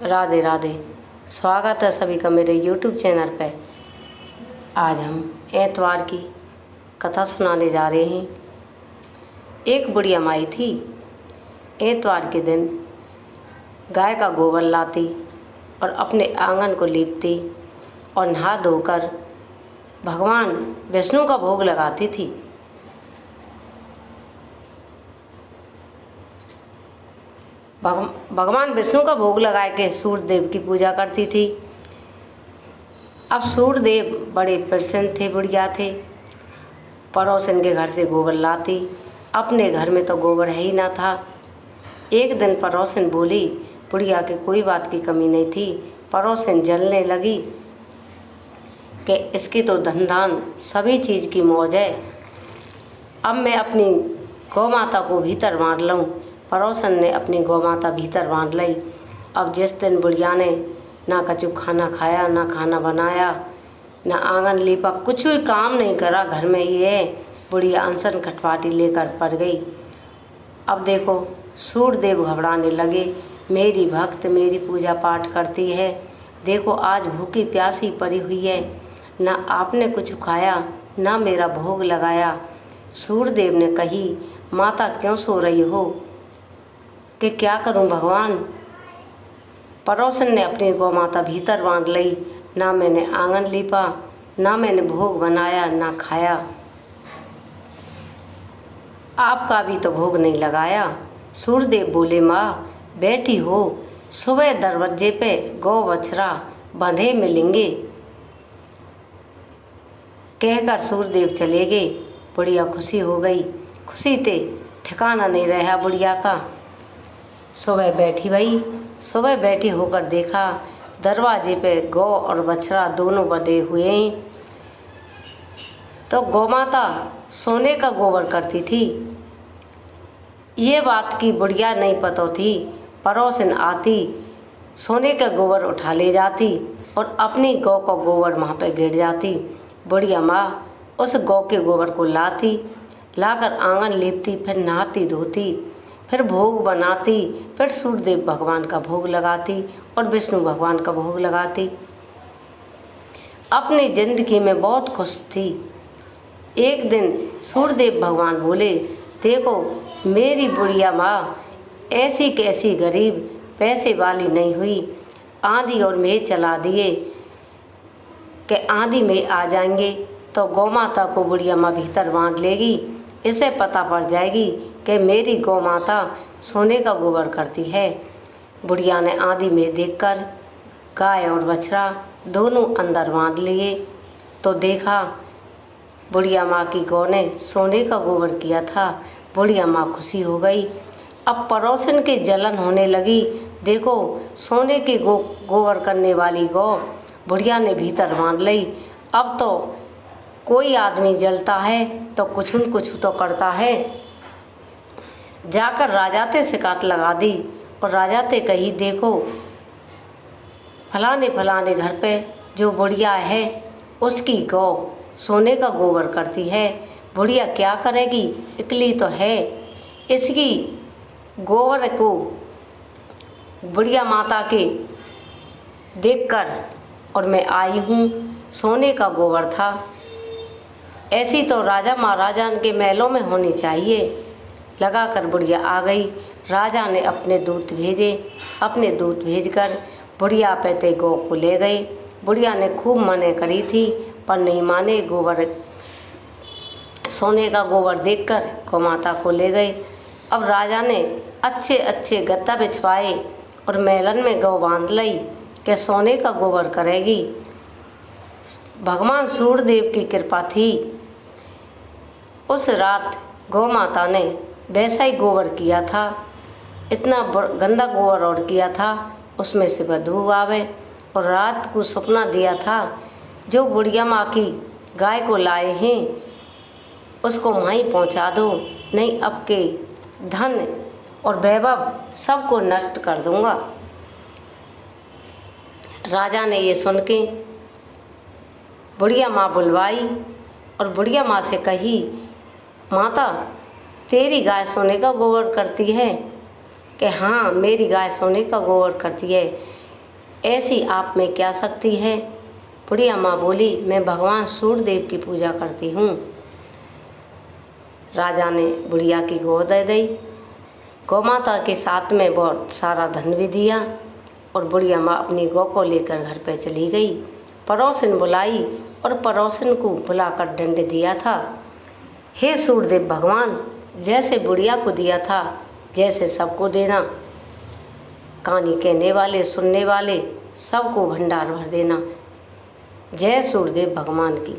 राधे राधे। स्वागत है सभी का मेरे YouTube चैनल पे। आज हम एतवार की कथा सुनाने जा रहे हैं। एक बुढ़िया माई थी। एतवार के दिन गाय का गोबर लाती और अपने आंगन को लीपती और नहा धोकर भगवान विष्णु का भोग लगाती थी। भगवान विष्णु का भोग लगा के सूर्यदेव की पूजा करती थी। अब सूर्यदेव बड़े प्रसन्न थे, बुढ़िया थे। पड़ोसन के घर से गोबर लाती, अपने घर में तो गोबर है ही ना था। एक दिन पड़ोसन बोली, बुढ़िया के कोई बात की कमी नहीं थी। पड़ोसन जलने लगी कि इसकी तो धन धान सभी चीज़ की मौज है। अब मैं अपनी गौ माता को भीतर बांध लूँ। पड़ोसन ने अपनी गौ माता भीतर बांध ली। अब जिस दिन बुढ़िया ने ना कछु खाना खाया, ना खाना बनाया, ना आंगन लीपा, कुछ भी काम नहीं करा घर में, ये बुढ़िया अनशन खटपाटी लेकर पड़ गई। अब देखो सूर्यदेव घबराने लगे, मेरी भक्त मेरी पूजा पाठ करती है, देखो आज भूखी प्यासी पड़ी हुई है, ना आपने कुछ खाया ना मेरा भोग लगाया। सूर्यदेव ने कही, माता क्यों सो रही हो कि क्या करूं भगवान। पड़ोसन ने अपनी गौ माता भीतर बांध ली। ना मैंने आंगन लीपा, ना मैंने भोग बनाया, ना खाया, आपका भी तो भोग नहीं लगाया। सूर्यदेव बोले, माँ बैठी हो, सुबह दरवाजे पे गौ बछड़ा बंधे मिलेंगे। कहकर सूर्यदेव चले गए। बुढ़िया खुशी हो गई। खुशी से ठिकाना नहीं रहा बुढ़िया का। सुबह बैठी भाई, सुबह बैठी होकर देखा दरवाजे पे गौ और बछड़ा दोनों बंधे हुए हैं। तो गौ माता सोने का गोबर करती थी। ये बात की बुढ़िया नहीं पता थी। पड़ोसन आती, सोने का गोबर उठा ले जाती और अपनी गौ का गोबर वहाँ पे गिर जाती। बुढ़िया माँ उस गौ के गोबर को लाती, लाकर आंगन लीपती, फिर नहाती धोती, फिर भोग बनाती, फिर सूर्यदेव भगवान का भोग लगाती और विष्णु भगवान का भोग लगाती। अपनी जिंदगी में बहुत खुश थी। एक दिन सूर्यदेव भगवान बोले, देखो मेरी बुढ़िया माँ ऐसी कैसी गरीब पैसे वाली नहीं हुई, आंधी और मेघ चला दिए कि आंधी में आ जाएंगे तो गौ माता को बुढ़िया माँ भीतर बांध लेगी। इसे पता पड़ जाएगी कि मेरी गौ माता सोने का गोबर करती है। बुढ़िया ने आंधी में देखकर गाय और बछड़ा दोनों अंदर बांध लिए तो देखा बुढ़िया माँ की गौ ने सोने का गोबर किया था। बुढ़िया माँ खुशी हो गई। अब पड़ोसन के जलन होने लगी, देखो सोने के गोबर करने वाली गौ बुढ़िया ने भीतर बांध ली। अब तो कोई आदमी जलता है तो कुछ न कुछ तो करता है। जाकर राजा ते शिकायत लगा दी और राजा ते कही, देखो फलाने फलाने घर पे जो बुढ़िया है उसकी गौ सोने का गोबर करती है। बुढ़िया क्या करेगी, इकली तो है। इसकी गोबर को बुढ़िया माता के देखकर और मैं आई हूँ, सोने का गोबर था। ऐसी तो राजा महाराजा के महलों में होनी चाहिए। लगाकर बुढ़िया आ गई। राजा ने अपने दूत भेजे। अपने दूत भेजकर बुढ़िया पे गौ को ले गए। बुढ़िया ने खूब मने करी थी पर नहीं माने। गोबर सोने का गोबर देखकर गौ माता को ले गए। अब राजा ने अच्छे अच्छे गद्दा बिछवाए और मेलन में गौ बांध ली कि सोने का गोबर करेगी। भगवान सूर्यदेव की कृपा थी। उस रात गौ माता ने वैसा ही गोबर किया था। इतना गंदा गोबर और किया था उसमें से बदबू आवे। और रात को सपना दिया था, जो बुढ़िया माँ की गाय को लाए हैं उसको वहीं पहुँचा दो, नहीं अब के धन और वैभव सबको नष्ट कर दूंगा। राजा ने ये सुन के बुढ़िया माँ बुलवाई और बुढ़िया माँ से कही, माता तेरी गाय सोने का गोबर करती है? कि हाँ मेरी गाय सोने का गोबर करती है। ऐसी आप में क्या शक्ति है? बुढ़िया माँ बोली, मैं भगवान सूर्यदेव की पूजा करती हूँ। राजा ने बुढ़िया की गौ दे दी। गौ माता के साथ में बहुत सारा धन भी दिया और बुढ़िया माँ अपनी गौ को लेकर घर पे चली गई। पड़ोसन बुलाई और पड़ोसन को बुलाकर दंड दिया था, हे सूर्यदेव भगवान, जैसे बुढ़िया को दिया था जैसे सबको देना, कहानी कहने वाले सुनने वाले सबको भंडार भर देना। जय सूर्यदेव भगवान की।